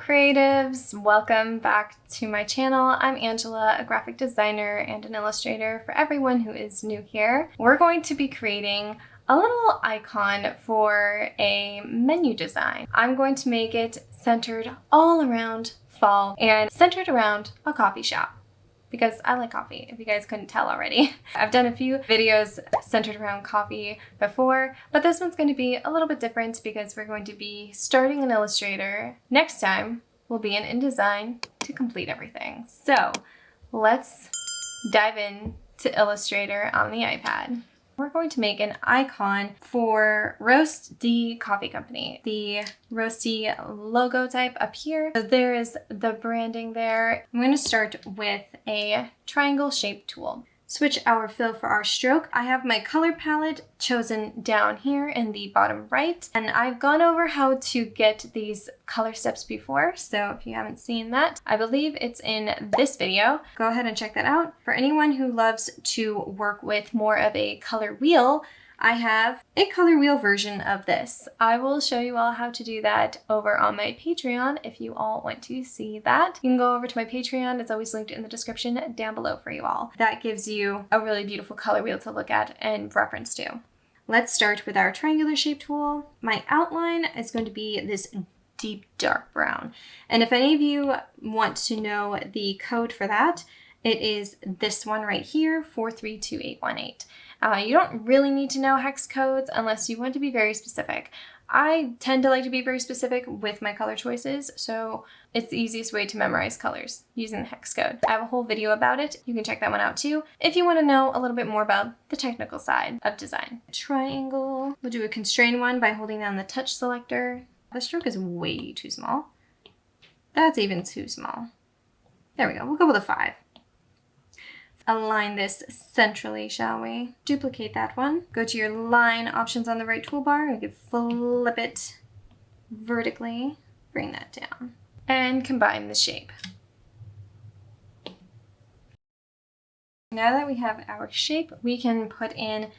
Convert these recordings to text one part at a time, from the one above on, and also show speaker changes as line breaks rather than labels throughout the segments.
creatives, welcome back to my channel. I'm Angela, a graphic designer and an illustrator for everyone who is new here. We're going to be creating a little icon for a menu design. I'm going to make it centered all around fall and centered around a coffee shop, because I like coffee, if you guys couldn't tell already. I've done a few videos centered around coffee before, but this one's going to be a little bit different because we're going to be starting in Illustrator. Next time, we'll be in InDesign to complete everything. So let's dive in to Illustrator on the iPad. We're going to make an icon for Roast Dee Coffee Company. The Roast Dee logo type up here. So there is the branding there. I'm going to start with a triangle shape tool. Switch our fill for our stroke. I have my color palette chosen down here in the bottom right, and I've gone over how to get these color steps before, so if you haven't seen that, I believe it's in this video. Go ahead and check that out. For anyone who loves to work with more of a color wheel, I have a color wheel version of this. I will show you all how to do that over on my Patreon if you all want to see that. You can go over to my Patreon. It's always linked in the description down below for you all. That gives you a really beautiful color wheel to look at and reference to. Let's start with our triangular shape tool. My outline is going to be this deep dark brown. And if any of you want to know the code for that, it is this one right here, 432818. You don't really need to know hex codes unless you want to be very specific. I tend to like to be very specific with my color choices, so it's the easiest way to memorize colors, using the hex code. I have a whole video about it. You can check that one out too if you want to know a little bit more about the technical side of design. Triangle. We'll do a constrain one by holding down the touch selector. The stroke is way too small. That's even too small. There we go. We'll go with a 5. Align this centrally, shall we? Duplicate that one. Go to your line options on the right toolbar. You can flip it vertically. Bring that down. And combine the shape. Now that we have our shape, we can put in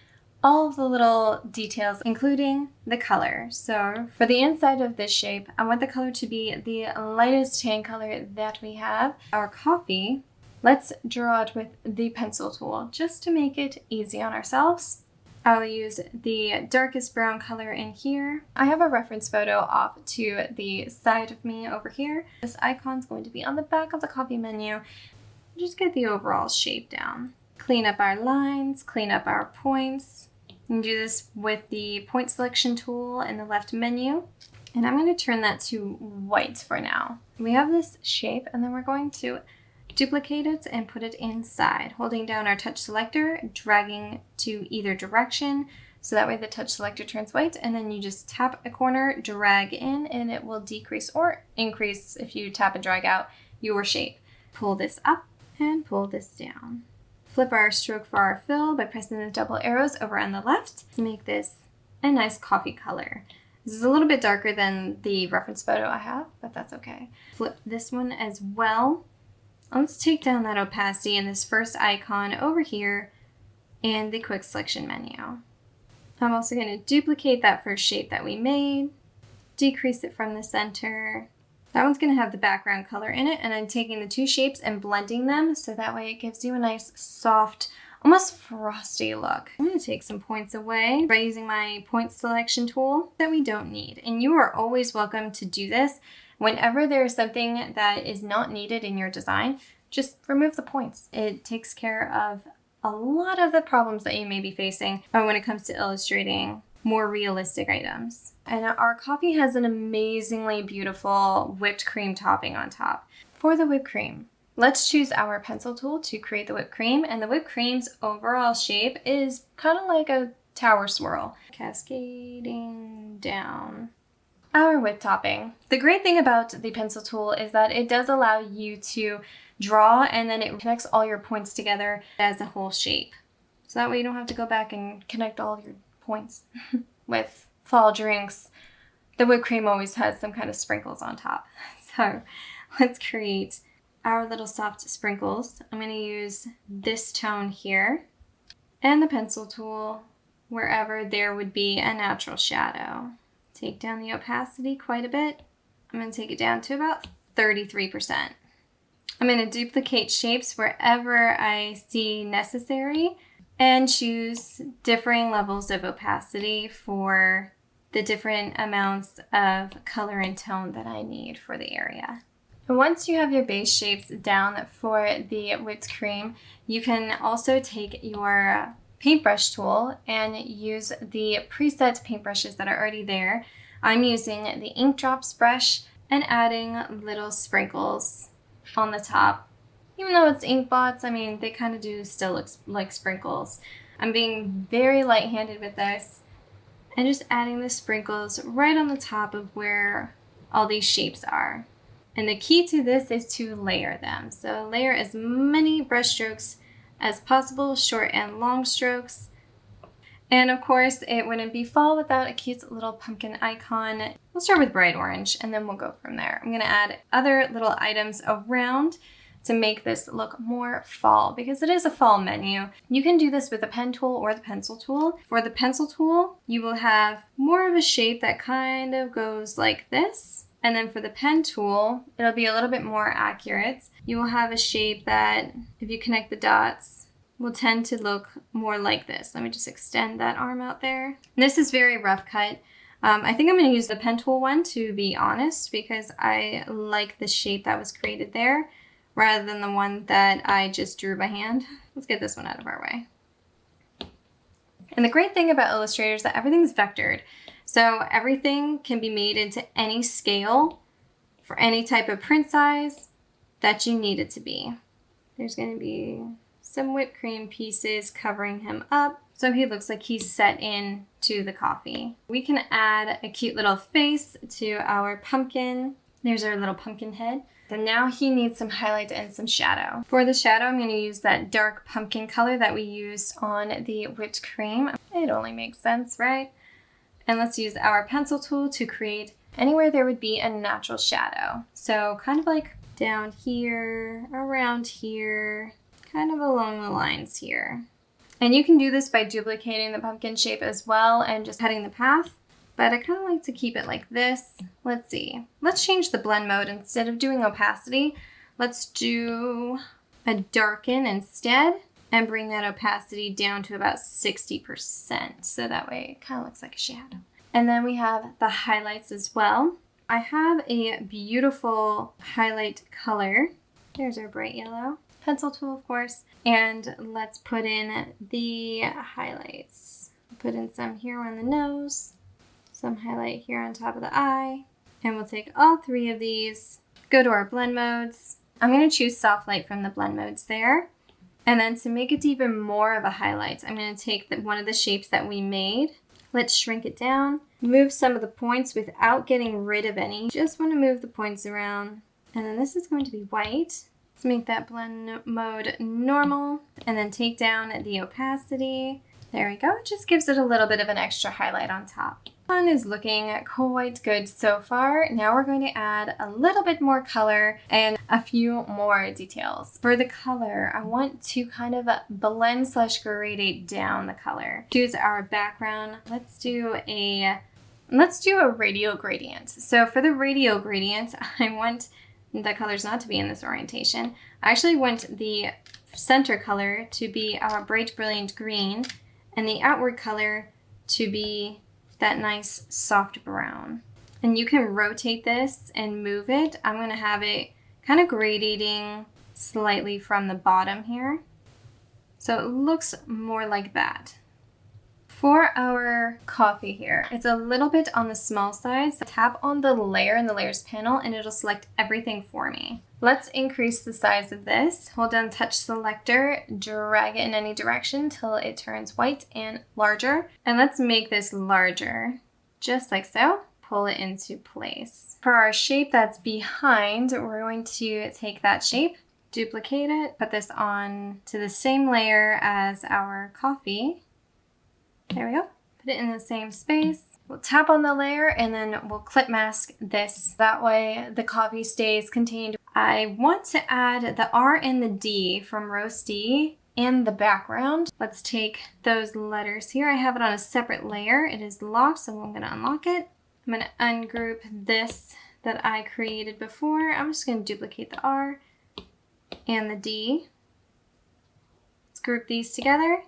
all of the little details, including the color. So for the inside of this shape, I want the color to be the lightest tan color that we have. Our coffee, let's draw it with the pencil tool just to make it easy on ourselves. I'll use the darkest brown color in here. I have a reference photo off to the side of me over here. This icon's going to be on the back of the coffee menu. Just get the overall shape down. Clean up our lines, clean up our points. You can do this with the point selection tool in the left menu. And I'm going to turn that to white for now. We have this shape, and then we're going to duplicate it and put it inside, holding down our touch selector, dragging to either direction, so that way the touch selector turns white, and then you just tap a corner, drag in, and it will decrease or increase if you tap and drag out your shape. Pull this up and pull this down. Flip our stroke for our fill by pressing the double arrows over on the left to make this a nice coffee color. This is a little bit darker than the reference photo I have, but that's okay. Flip this one as well. Let's take down that opacity in this first icon over here and the quick selection menu. I'm also going to duplicate that first shape that we made, decrease it from the center. That one's going to have the background color in it, and I'm taking the two shapes and blending them so that way it gives you a nice soft, almost frosty look. I'm going to take some points away by using my point selection tool that we don't need. And you are always welcome to do this. Whenever there's something that is not needed in your design, just remove the points. It takes care of a lot of the problems that you may be facing when it comes to illustrating more realistic items. And our coffee has an amazingly beautiful whipped cream topping on top. For the whipped cream, let's choose our pencil tool to create the whipped cream, and the whipped cream's overall shape is kind of like a tower swirl, cascading down. Our whip topping. The great thing about the pencil tool is that it does allow you to draw, and then it connects all your points together as a whole shape. So that way you don't have to go back and connect all your points. With fall drinks, the whipped cream always has some kind of sprinkles on top. So let's create our little soft sprinkles. I'm going to use this tone here and the pencil tool wherever there would be a natural shadow. Take down the opacity quite a bit. I'm going to take it down to about 33%. I'm going to duplicate shapes wherever I see necessary and choose differing levels of opacity for the different amounts of color and tone that I need for the area. And once you have your base shapes down for the whipped cream, you can also take your paintbrush tool and use the preset paintbrushes that are already there. I'm using the ink drops brush and adding little sprinkles on the top. Even though it's ink blots, I mean, they kind of do still look like sprinkles. I'm being very light-handed with this and just adding the sprinkles right on the top of where all these shapes are. And the key to this is to layer them. So layer as many brush strokes as possible, short and long strokes. And of course, it wouldn't be fall without a cute little pumpkin icon. We'll start with bright orange and then we'll go from there. I'm gonna add other little items around to make this look more fall because it is a fall menu. You can do this with a pen tool or the pencil tool. For the pencil tool, you will have more of a shape that kind of goes like this. And then for the pen tool, it'll be a little bit more accurate. You will have a shape that, if you connect the dots, will tend to look more like this. Let me just extend that arm out there. And this is very rough cut. I think I'm going to use the pen tool one, to be honest, because I like the shape that was created there rather than the one that I just drew by hand. Let's get this one out of our way. And the great thing about Illustrator is that everything's vectored. So everything can be made into any scale for any type of print size that you need it to be. There's going to be some whipped cream pieces covering him up so he looks like he's set in to the coffee. We can add a cute little face to our pumpkin. There's our little pumpkin head. And now he needs some highlight and some shadow. For the shadow, I'm going to use that dark pumpkin color that we used on the whipped cream. It only makes sense, right? And let's use our pencil tool to create anywhere there would be a natural shadow. So kind of like down here, around here, kind of along the lines here. And you can do this by duplicating the pumpkin shape as well and just cutting the path. But I kind of like to keep it like this. Let's see. Let's change the blend mode. Instead of doing opacity, let's do a darken instead and bring that opacity down to about 60%. So that way it kind of looks like a shadow. And then we have the highlights as well. I have a beautiful highlight color. There's our bright yellow. Pencil tool, of course. And let's put in the highlights. Put in some here on the nose. Some highlight here on top of the eye. And we'll take all three of these, go to our blend modes. I'm going to choose soft light from the blend modes there. And then to make it even more of a highlight, I'm going to take one of the shapes that we made. Let's shrink it down. Move some of the points without getting rid of any. Just want to move the points around. And then this is going to be white. Let's make that blend mode normal. And then take down the opacity. There we go. It just gives it a little bit of an extra highlight on top. One is looking quite good so far. Now we're going to add a little bit more color and a few more details. For the color, I want to kind of blend / gradate down the color. Choose our background. Let's do a radial gradient. So for the radial gradient, I want the colors not to be in this orientation. I actually want the center color to be our bright brilliant green and the outward color to be that nice soft brown. And you can rotate this and move it. I'm going to have it kind of gradating slightly from the bottom here. So it looks more like that. For our coffee here, it's a little bit on the small side. So tap on the layer in the layers panel and it'll select everything for me. Let's increase the size of this. Hold down touch selector, drag it in any direction till it turns white and larger. And let's make this larger, just like so. Pull it into place. For our shape that's behind, we're going to take that shape, duplicate it, put this on to the same layer as our coffee. There we go. Put it in the same space. We'll tap on the layer and then we'll clip mask this. That way the coffee stays contained. I want to add the R and the D from Roast Dee in the background. Let's take those letters here. I have it on a separate layer. It is locked, so I'm going to unlock it. I'm going to ungroup this that I created before. I'm just going to duplicate the R and the D. Let's group these together.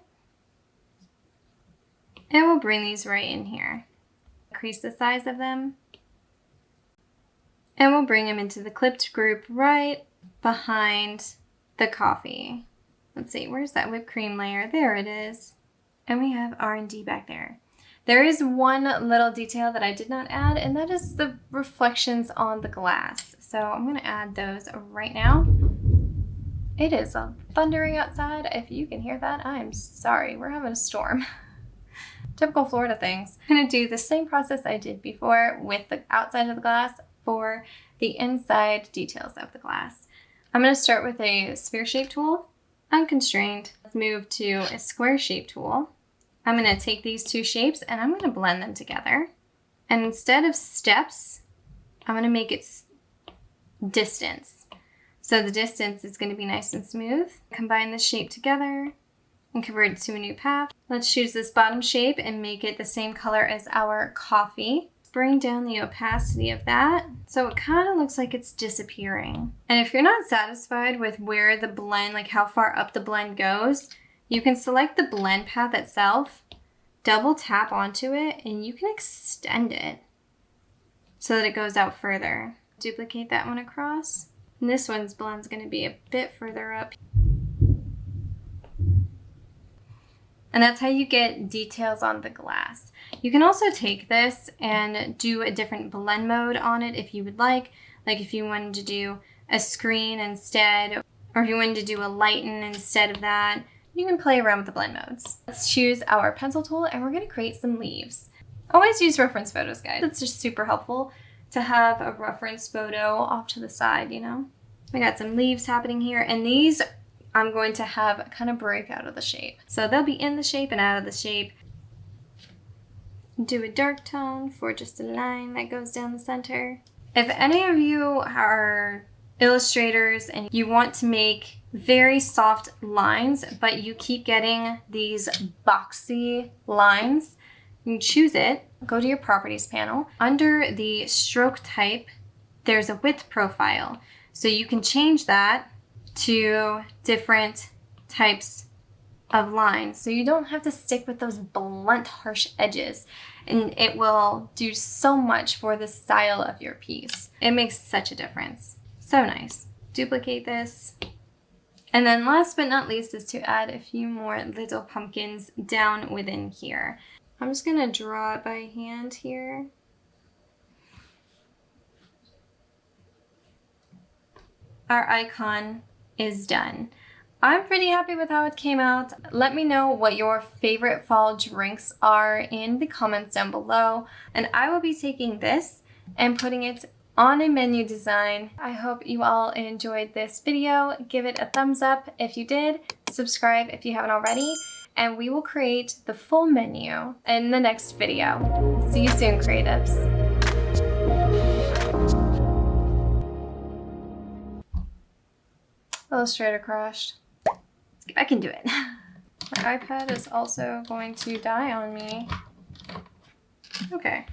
And we'll bring these right in here. Increase the size of them. And we'll bring them into the clipped group right behind the coffee. Let's see, where's that whipped cream layer? There it is. And we have R&D back there. There is one little detail that I did not add, and that is the reflections on the glass. So I'm gonna add those right now. It is thundering outside. If you can hear that, I'm sorry, we're having a storm. Typical Florida things. I'm gonna do the same process I did before with the outside of the glass for the inside details of the glass. I'm gonna start with a sphere shape tool, unconstrained. Let's move to a square shape tool. I'm gonna take these two shapes and I'm gonna blend them together. And instead of steps, I'm gonna make it distance. So the distance is gonna be nice and smooth. Combine the shape together and convert it to a new path. Let's choose this bottom shape and make it the same color as our coffee. Bring down the opacity of that so it kind of looks like it's disappearing. And if you're not satisfied with where the blend, like how far up the blend goes, you can select the blend path itself, double tap onto it, and you can extend it so that it goes out further. Duplicate that one across. And this one's blend's going to be a bit further up. And that's how you get details on the glass. You can also take this and do a different blend mode on it if you would like if you wanted to do a screen instead, or if you wanted to do a lighten instead of that. You can play around with the blend modes. Let's choose our pencil tool and we're gonna create some leaves. Always use reference photos, guys. It's just super helpful to have a reference photo off to the side, you know? We got some leaves happening here, and these I'm going to have kind of break out of the shape. So they'll be in the shape and out of the shape. Do a dark tone for just a line that goes down the center. If any of you are illustrators and you want to make very soft lines, but you keep getting these boxy lines, you can choose it. Go to your properties panel. Under the stroke type, there's a width profile. So you can change that to different types of lines. So you don't have to stick with those blunt, harsh edges. And it will do so much for the style of your piece. It makes such a difference. So nice. Duplicate this. And then last but not least is to add a few more little pumpkins down within here. I'm just gonna draw it by hand here. Our icon is done. I'm pretty happy with how it came out. Let me know what your favorite fall drinks are in the comments down below. And I will be taking this and putting it on a menu design. I hope you all enjoyed this video. Give it a thumbs up if you did. Subscribe if you haven't already. And we will create the full menu in the next video. See you soon, creatives. Illustrator crashed. Let's get back into it. My iPad is also going to die on me. Okay.